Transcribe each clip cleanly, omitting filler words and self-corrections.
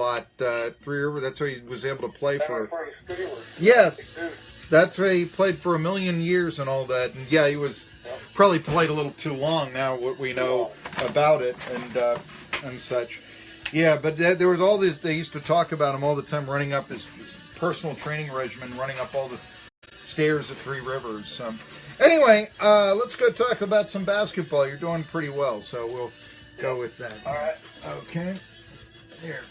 lot. Three River, that's where he was able to play for. the Steelers. Yes, that's where he played for 1,000,000 years and all that. And yeah, he was probably played a little too long now, what we know about it and such. Yeah, but there was all this, they used to talk about him all the time, running up his personal training regimen, running up all the stairs at Three Rivers. Anyway, let's go talk about some basketball. You're doing pretty well, so we'll go with that. All right. Okay. Here.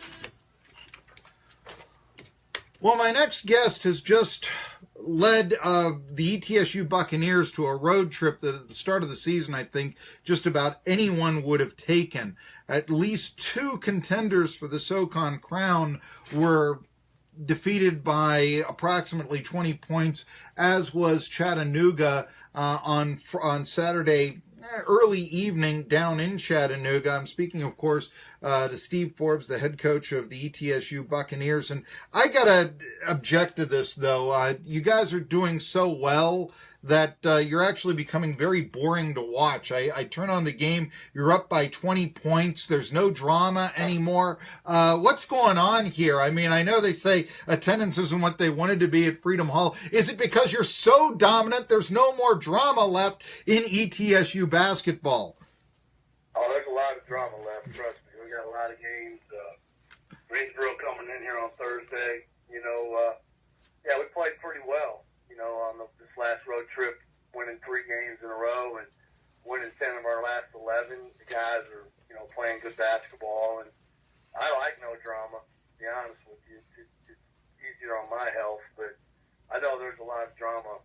Well, my next guest has just led the ETSU Buccaneers to a road trip that at the start of the season, I think, just about anyone would have taken. At least two contenders for the SoCon crown were defeated by approximately 20 points, as was Chattanooga on Saturday early evening down in Chattanooga. I'm speaking, of course, to Steve Forbes, the head coach of the ETSU Buccaneers. And I got to object to this, though. You guys are doing so well that you're actually becoming very boring to watch. I turn on the game, you're up by 20 points, there's no drama anymore. What's going on here? I mean, I know they say attendance isn't what they wanted to be at Freedom Hall. Is it because you're so dominant there's no more drama left in ETSU basketball? Oh, there's a lot of drama left, trust me. We got a lot of games. Greensboro coming in here on Thursday. Yeah, we played pretty well. On this last road trip, winning 3 games in a row and winning 10 of our last 11. The guys are, playing good basketball, and I like no drama, to be honest with you. It's easier on my health, but I know there's a lot of drama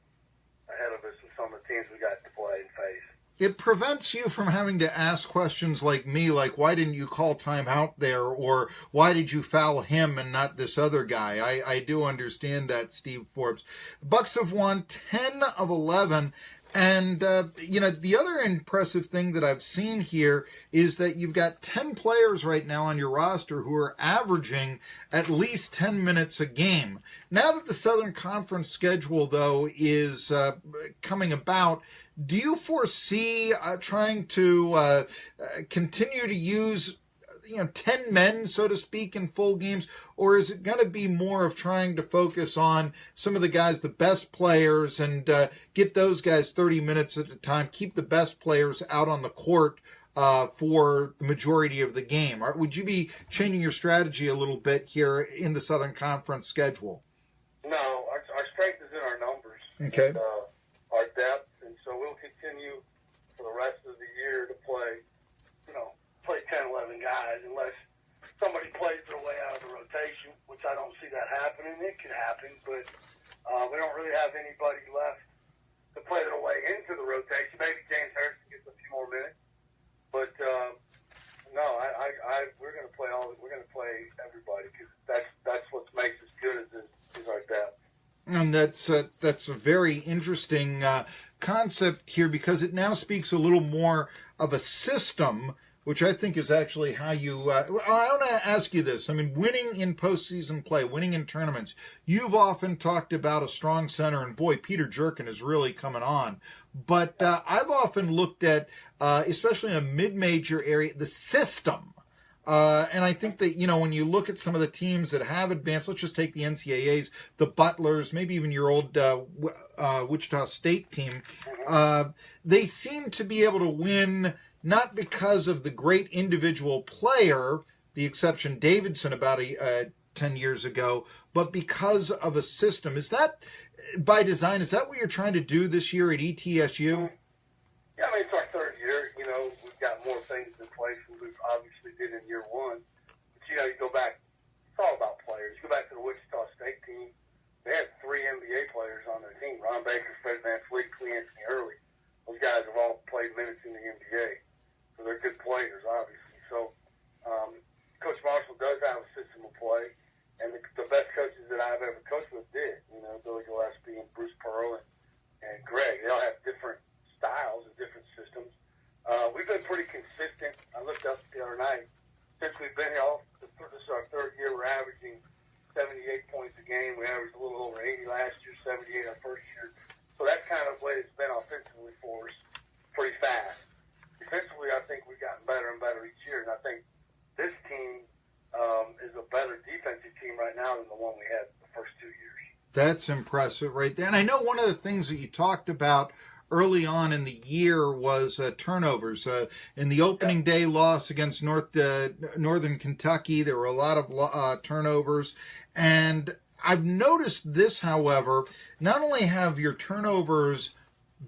ahead of us with some of the teams we got to play and face. It prevents you from having to ask questions like me, like, why didn't you call timeout there? Or why did you foul him and not this other guy? I do understand that, Steve Forbes. Bucs have won 10 of 11. And, the other impressive thing that I've seen here is that you've got 10 players right now on your roster who are averaging at least 10 minutes a game. Now that the Southern Conference schedule, though, is coming about, do you foresee trying to continue to use 10 men, so to speak, in full games? Or is it going to be more of trying to focus on some of the guys, the best players, and get those guys 30 minutes at a time, keep the best players out on the court for the majority of the game? Would you be changing your strategy a little bit here in the Southern Conference schedule? No, our strength is in our numbers. Okay. And, our depth, and so we'll continue for the rest of the year to play 10, 11 guys, unless somebody plays their way out of the rotation, which I don't see that happening. It could happen, but we don't really have anybody left to play their way into the rotation. Maybe James Harrison gets a few more minutes, but no, we're going to play we're going to play everybody, because that's what makes us good is our depth. And that's a very interesting concept here, because it now speaks a little more of a system, which I think is actually how you... I want to ask you this. I mean, winning in postseason play, winning in tournaments, you've often talked about a strong center, and boy, Peter Jerkin is really coming on. But I've often looked at, especially in a mid-major area, the system. And I think that, when you look at some of the teams that have advanced, let's just take the NCAAs, the Butlers, maybe even your old Wichita State team, they seem to be able to win not because of the great individual player, the exception Davidson about 10 years ago, but because of a system. Is that by design? Is that what you're trying to do this year at ETSU? Yeah, it's our third year. We've got more things in place than we obviously did in year one. But, you go back, it's all about players. You go back to the Wichita State team, they had 3 NBA players on their team: Ron Baker, Fred VanVleet, Cleanthony Early. Those guys have all played minutes in the NBA. So they're good players, obviously. So Coach Marshall does have a system of play, and the best coaches that I've ever coached with did. Billy Gillespie and Bruce Pearl and Greg. They all have different styles and different systems. We've been pretty consistent. I looked up the other night. Since we've been here, this is our third year, we're averaging 78 points a game. We averaged a little over 80 last year, 78 our first year. So that's kind of the way it's been offensively for us, pretty fast. Defensively, I think we've gotten better and better each year, and I think this team is a better defensive team right now than the one we had the first 2 years. That's impressive right there. And I know one of the things that you talked about early on in the year was turnovers. In the opening day loss against Northern Kentucky, there were a lot of turnovers. And I've noticed this, however, not only have your turnovers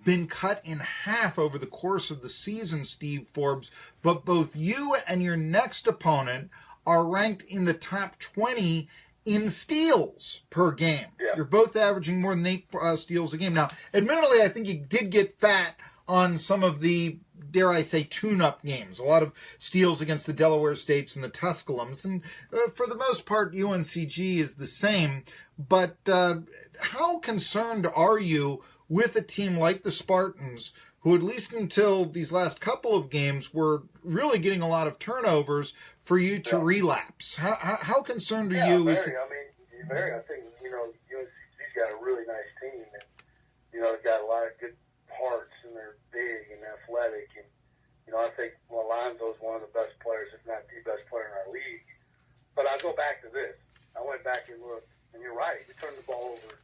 been cut in half over the course of the season, Steve Forbes, but both you and your next opponent are ranked in the top 20 in steals per game. Yeah. You're both averaging more than 8 steals a game. Now, admittedly, I think you did get fat on some of the, dare I say, tune-up games. A lot of steals against the Delaware States and the Tusculums. And for the most part, UNCG is the same. But how concerned are you with a team like the Spartans, who at least until these last couple of games were really getting a lot of turnovers, for you to relapse? How concerned are you? Very. I think, UNCG's got a really nice team, and, they've got a lot of good parts, and they're big and athletic, and, I think Alonzo's one of the best players, if not the best player in our league. But I'll go back to this. I went back and looked, and you're right. We turned the ball over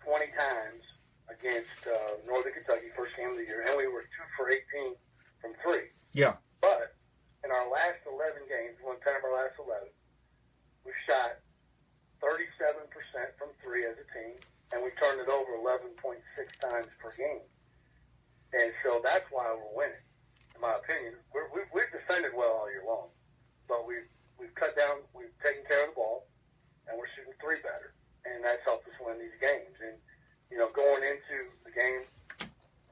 20 times against Northern Kentucky, first game of the year, and we were 2 for 18 from 3. Yeah. But in our last 11 games, one time our last 11, we shot 37% from 3 as a team, and we turned it over 11.6 times per game. And so that's why we're winning, in my opinion. We've defended well all year long, but we've cut down, we've taken care of the ball, and we're shooting 3 better, and that's helped us win these games. And, going into the game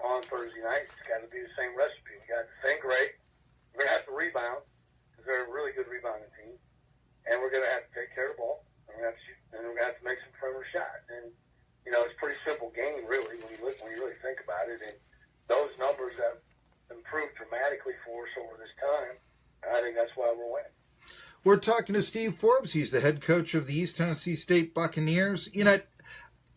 on Thursday night, it's got to be the same recipe. We got to think great. We're going to have to rebound, because they're a really good rebounding team, and we're going to have to take care of the ball, and we're going to have to shoot, and we're going to have to make some perimeter shots. And it's a pretty simple game, really, when you really think about it. And those numbers have improved dramatically for us over this time, and I think that's why we're winning. We're talking to Steve Forbes. He's the head coach of the East Tennessee State Buccaneers.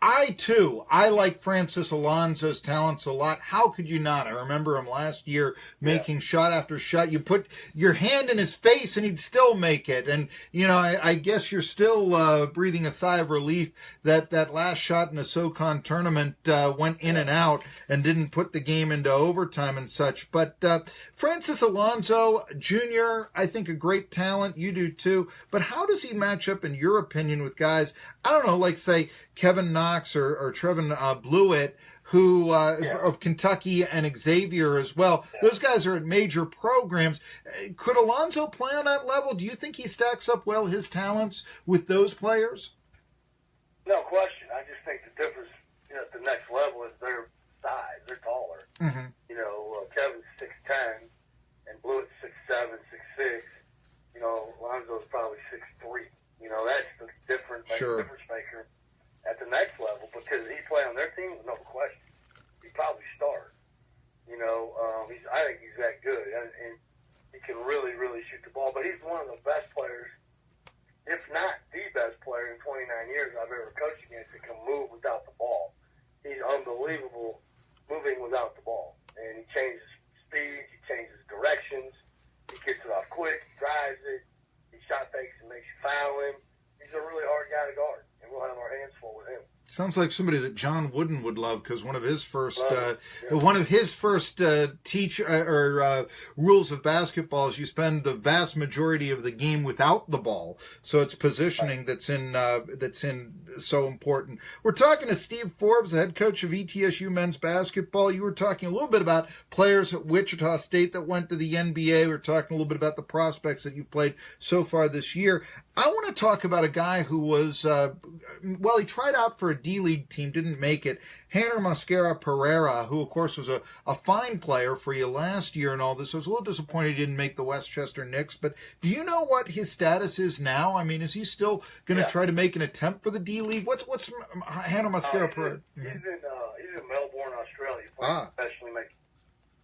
I like Francis Alonzo's talents a lot. How could you not? I remember him last year making shot after shot. You put your hand in his face and he'd still make it. And, I guess you're still breathing a sigh of relief that last shot in the SoCon tournament went in and out and didn't put the game into overtime and such. But Francis Alonzo Jr., I think a great talent. You do too. But how does he match up, in your opinion, with guys, I don't know, like, say, Kevin Knox or Trevin Blewett, who of Kentucky, and Xavier as well. Yeah. Those guys are at major programs. Could Alonzo play on that level? Do you think he stacks up well his talents with those players? No question. I just think the difference at the next level is their size. They're taller. Mm-hmm. Kevin's 6'10", and Blewett's 6'7", 6'6". Alonzo's probably 6'3". That's the difference maker at the next level, because he play on their team, no question. He probably start. I think he's that good, and he can really, really shoot the ball. But he's one of the best players, if not the best player in 29 years I've ever coached against, that can move without the ball. He's unbelievable moving without the ball, and he changes speed, he changes directions, he gets it off quick, he drives it, he shot fakes and makes you foul him. He's a really hard guy to guard, and we'll have our hands full with him. Sounds like somebody that John Wooden would love, because one of his first rules of basketball is you spend the vast majority of the game without the ball. So it's positioning that's in so important. We're talking to Steve Forbes, the head coach of ETSU men's basketball. You were talking a little bit about players at Wichita State that went to the NBA. We're talking a little bit about the prospects that you've played so far this year. I want to talk about a guy who was, he tried out for a D-League team, didn't make it. Hanner Mosquera Pereira, who, of course, was a fine player for you last year and all this. I was a little disappointed he didn't make the Westchester Knicks. But do you know what his status is now? I mean, is he still going to try to make an attempt for the D-League? What's Hanner Mosquera Pereira? He's in Melbourne, Australia. Professionally,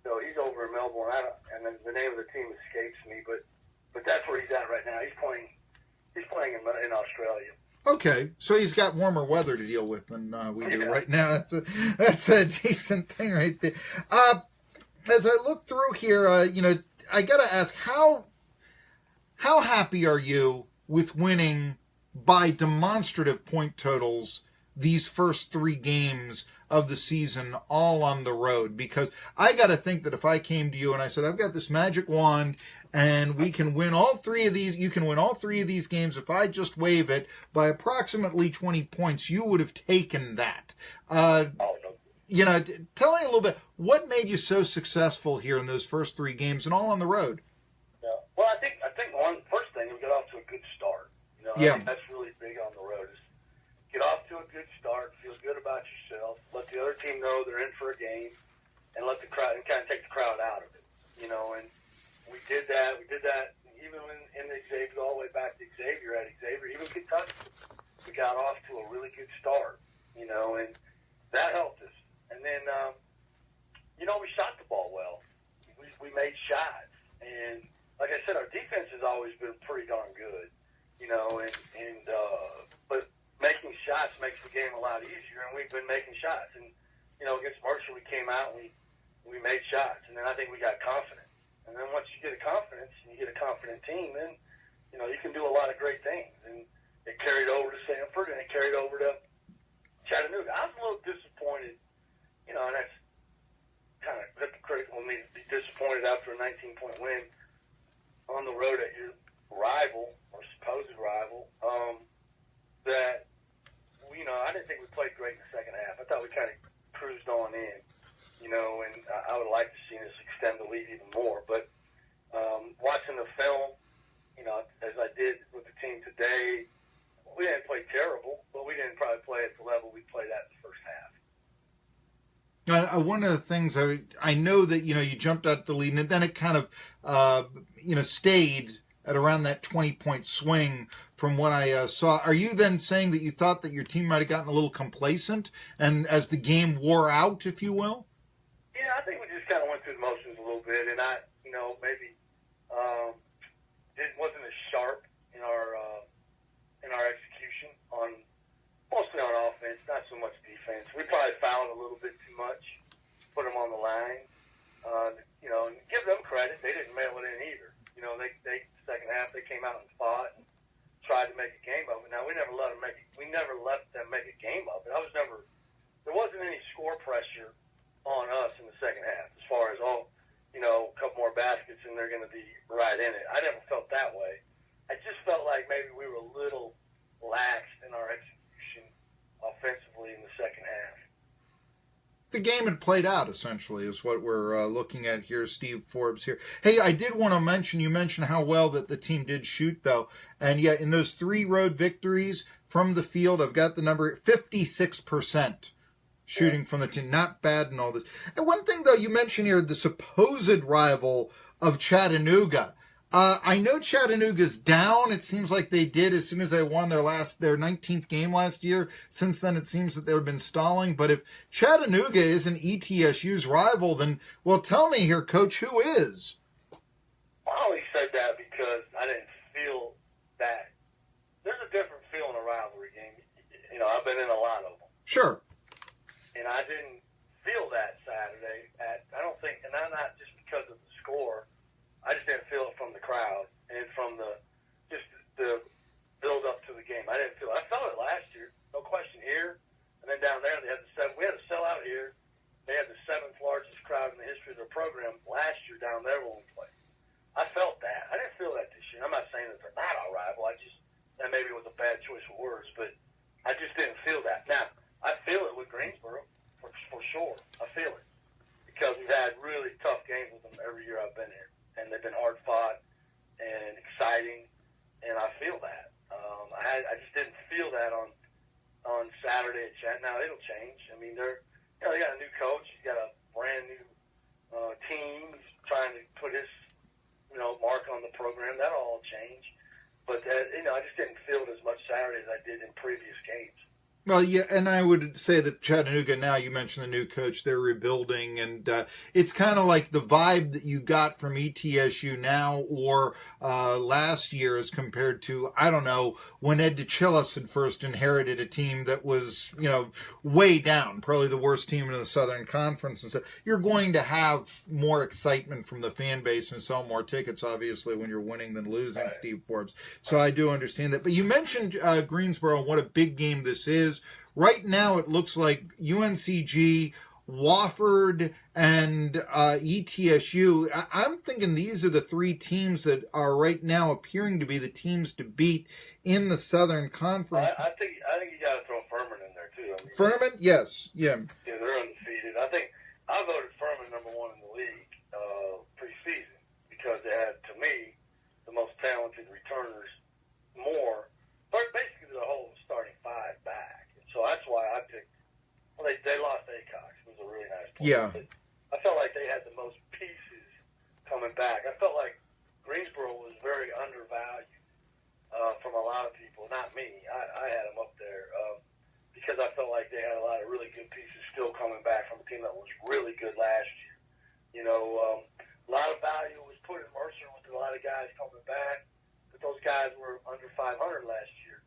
so he's over in Melbourne. And then the name of the team escapes me, but that's where he's at right now. He's playing in Australia. Okay, so he's got warmer weather to deal with than we do right now. That's a decent thing right there. As I look through here, I got to ask, how How happy are you with winning by demonstrative point totals these first 3 games of the season all on the road? Because I got to think that if I came to you and I said, I've got this magic wand and we can win all 3 of these, you can win all 3 of these games if I just wave it by approximately 20 points, you would have taken that. Tell me a little bit, what made you so successful here in those first 3 games and all on the road? Yeah. Well, I think first thing, we got off to a good start. I think that's really big on the road is get off to a good start, feel good about yourself, let the other team know they're in for a game, and let the crowd, and kind of take the crowd out of it. And we did that. We did that even in the Xavier, all the way back to Xavier, even Kentucky. We got off to a really good start, and that helped us. And then, we shot the ball well. We made shots. And like I said, our defense has always been pretty darn good, but making shots makes the game a lot easier, and we've been making shots. And, against Mercer, we came out and we made shots. And then I think we got confident. And then once you get a confidence and you get a confident team, then, you can do a lot of great things. And it carried over to Samford, and it carried over to Chattanooga. I was a little disappointed, and that's kind of hypocritical of me to be disappointed after a 19-point win on the road at your rival or supposed rival. That I didn't think we played great in the second half. I thought we kind of cruised on in, and I would like to see us extend the lead even more. But watching the film, as I did with the team today, we didn't play terrible, but we didn't probably play at the level we played at in the first half. One of the things I know that, you jumped out the lead and then it kind of, stayed at around that 20-point swing from what I saw. Are you then saying that you thought that your team might have gotten a little complacent and as the game wore out, if you will? Yeah, I think we just kind of went through the motions a little bit, and I, maybe it wasn't as sharp in our execution mostly on offense, not so much defense. We probably fouled a little bit too much, put them on the line, and give them credit. They didn't mail it in either. They second half they came out and fought and tried to make a game of it. Now we never let them make a game of it. There wasn't any score pressure on us in the second half as far as a couple more baskets and they're going to be right in it. I never felt that way. I just felt like maybe we were a little lax in our execution offensively in the second half. The game had played out, essentially, is what we're looking at here. Steve Forbes here. Hey, I did want to mention, you mentioned how well that the team did shoot, though. And yet, in those 3 road victories from the field, I've got the number 56% shooting from the team. Not bad and all this. And one thing, though, you mentioned here, the supposed rival of Chattanooga. I know Chattanooga's down. It seems like they did as soon as they won their 19th game last year. Since then, it seems that they've been stalling. But if Chattanooga isn't ETSU's rival, then, well, tell me here, Coach, who is? I only said that because I didn't feel that. There's a different feel in a rivalry game. I've been in a lot of them. Sure. And I didn't feel that Saturday. I don't think, and I'm not just because of the score. I just didn't feel it from the crowd and from the build up to the game. I didn't feel it. I felt it last year, no question here, and then down there we had a sellout here. They had the 7th largest crowd in the history of their program last year down there when we played. I felt that. I didn't feel that this year. I'm not saying that they're not our rival. That maybe was a bad choice of words, but I just didn't feel that. Now I feel it with Greensboro for sure. I feel it because we've had really tough games with them every year I've been here. And they've been hard fought and exciting, and I feel that. I just didn't feel that on Saturday at Chat. Now it'll change. I mean, they got a new coach. He's got a brand new team. He's trying to put his mark on the program. That'll all change. But I just didn't feel it as much Saturday as I did in previous games. Well, yeah, and I would say that Chattanooga now, you mentioned the new coach, they're rebuilding, and it's kind of like the vibe that you got from ETSU now or last year as compared to, I don't know, when Ed DeChillis had first inherited a team that was, way down, probably the worst team in the Southern Conference. And so you're going to have more excitement from the fan base and sell more tickets, obviously, when you're winning than losing, right. Steve Forbes. So I do understand that. But you mentioned Greensboro, what a big game this is. Right now, it looks like UNCG, Wofford, and ETSU. I'm thinking these are the three teams that are right now appearing to be the teams to beat in the Southern Conference. I think you got to throw Furman in there too. Furman, yes, yeah. Yeah, they're undefeated. I think I voted Furman number one in the league preseason because they had, to me, the most talented returners, basically the whole starting five back. So that's why I picked. Well, they lost Acox. It was a really nice play. Yeah. But I felt like they had the most pieces coming back. I felt like Greensboro was very undervalued from a lot of people. Not me. I had them up there because I felt like they had a lot of really good pieces still coming back from a team that was really good last year. A lot of value was put in Mercer with a lot of guys coming back, but those guys were under 500 last year.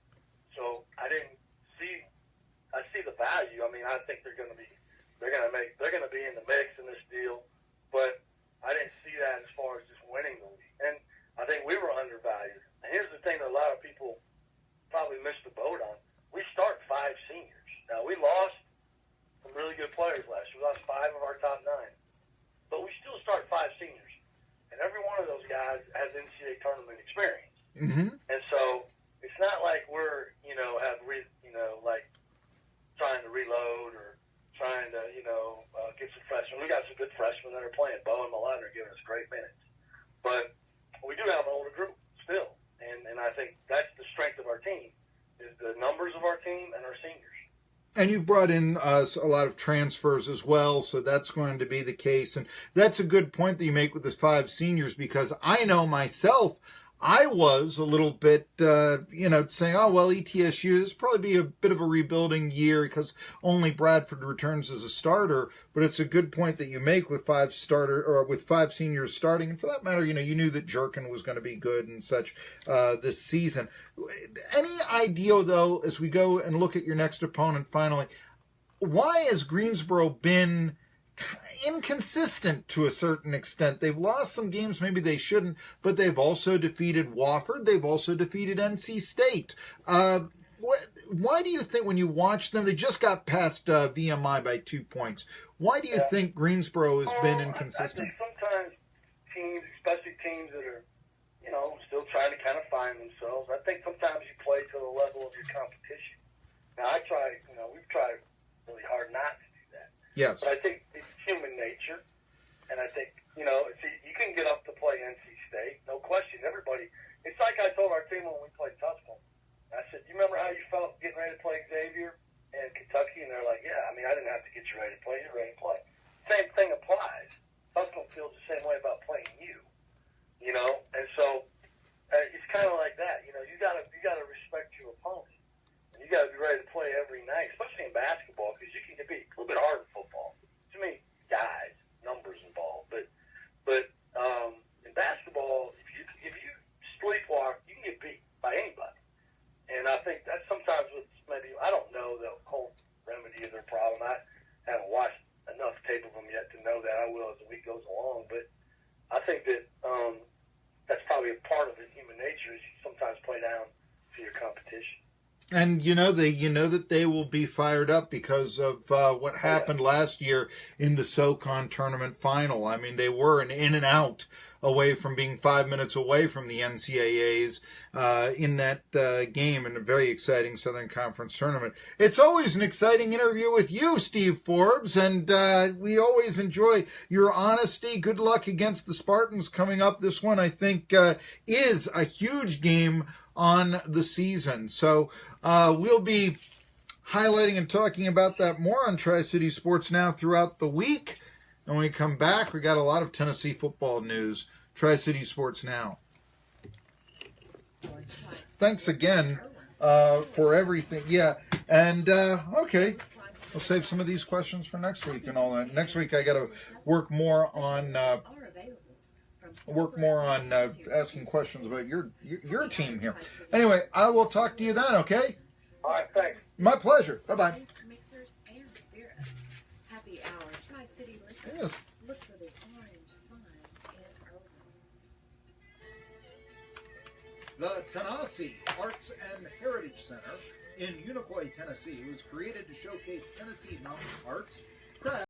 So I see the value. I mean, I think they're going to be in the mix in this deal, but I didn't see that as far as just winning the league. And I think we were undervalued. And here's the thing that a lot of people probably missed the boat on. We start 5 seniors. Now, we lost some really good players last year. We lost 5 of our top 9. But we still start 5 seniors. And every one of those guys has NCAA tournament experience. Mm-hmm. And so it's not like we're, trying to reload or trying to, get some freshmen. We got some good freshmen that are playing. Bo and Milan are giving us great minutes. But we do have an older group still. And I think that's the strength of our team, is the numbers of our team and our seniors. And you've brought in a lot of transfers as well, so that's going to be the case. And that's a good point that you make with the 5 seniors, because I know myself, I was a little bit, saying, oh, well, ETSU, this will probably be a bit of a rebuilding year because only Bradford returns as a starter. But it's a good point that you make with 5 seniors starting. And for that matter, you knew that Jerkin was going to be good and such this season. Any idea, though, as we go and look at your next opponent finally, why has Greensboro been inconsistent to a certain extent? They've lost some games maybe they shouldn't, but they've also defeated Wofford. They've also defeated NC State. Why do you think when you watch them, they just got past VMI by 2 points. Why do you think Greensboro has been inconsistent? I think sometimes teams, especially teams that are, still trying to kind of find themselves, I think sometimes you play to the level of your competition. Now, we've tried really hard not to do that. Yes. But I think it's human nature, and I think, you can get up to play NC State, no question. Everybody, it's like I told our team when we played Tuscaloosa. I said, you remember how you felt getting ready to play Xavier and Kentucky? And they're like, yeah, I didn't have to get you ready to play. You're ready to play. Same thing applies. Tuscaloosa feels the same way about playing you, And so it's kind of like that. You got to respect your opponent. And you got to be ready to play every night, especially in basketball, because you can be a little bit harder in football. Too many guys, numbers involved. But in basketball, if you sleepwalk, you can get beat by anybody. And I think that's sometimes what's maybe, I don't know the whole remedy of their problem. I haven't watched enough tape of them yet to know that. I will as the week goes along. But I think that that's probably a part of it, human nature, is you sometimes play down to your competition. And that they will be fired up because of what happened last year in the SoCon tournament final. I mean, they were an in and out away from being 5 minutes away from the NCAAs in that game in a very exciting Southern Conference tournament. It's always an exciting interview with you, Steve Forbes, and we always enjoy your honesty. Good luck against the Spartans coming up. This one, I think, is a huge game on the season. So we'll be highlighting and talking about that more on Tri-City Sports Now throughout the week. And when we come back, we got a lot of Tennessee football news. Tri-City Sports Now. Thanks again for everything. Yeah, And okay, we'll save some of these questions for next week and all that. Next week I got to work more on asking questions about your team here. Anyway, I will talk to you then. Okay. All right, thanks. My pleasure. Bye bye. Yes. The Tennessee Arts and Heritage Center in Unicoi, Tennessee was created to showcase Tennessee mountain arts, crafts,